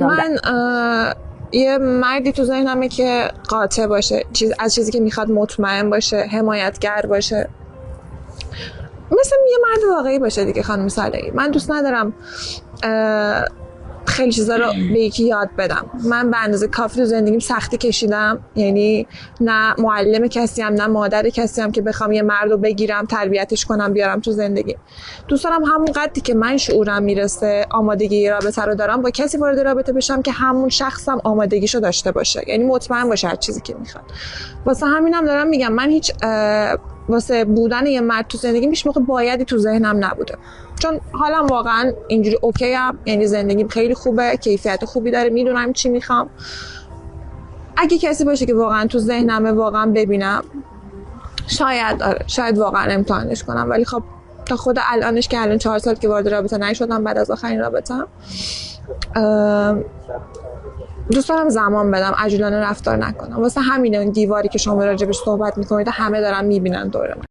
من یه مردی تو ذهنمه که قاطع باشه، از چیزی که میخواد مطمئن باشه، حمایتگر باشه، مثل یه مرد واقعی باشه دیگه. خانم صالحی، من دوست ندارم خیلی چیزا رو به یکی یاد بدم. من به اندازه کافی تو زندگیم سختی کشیدم، یعنی نه معلم کسی ام نه مادر کسی ام که بخوام یه مرد رو بگیرم تربیتش کنم بیارم تو زندگی. دوست دارم همون قدری که من شعورم میرسه آمادگی رابطه رو دارم با کسی وارد رابطه بشم که همون شخصم آمادگیشو داشته باشه، یعنی مطمئن باشه از چیزی که میخواد. واسه همینم دارم میگم من هیچ واسه بودن یه مرد تو زندگیم هیچ موقع بایدی تو ذهنم نبوده، چون حالم واقعا اینجوری اوکی ام، یعنی زندگیم خیلی خوبه، کیفیت خوبی داره، میدونم چی میخوام. اگه کسی باشه که واقعا تو ذهنمه، واقعا ببینم، شاید واقعا امتحانش کنم. ولی خب تا خود الانش که الان 4 سال که وارد رابطه نشدم بعد از آخرین رابطه‌ام، دوست دارم زمان بدم، عجولانه رفتار نکنم. واسه همین اون دیواری که شما راجبش صحبت میکنید همه دارن میبینن دور من.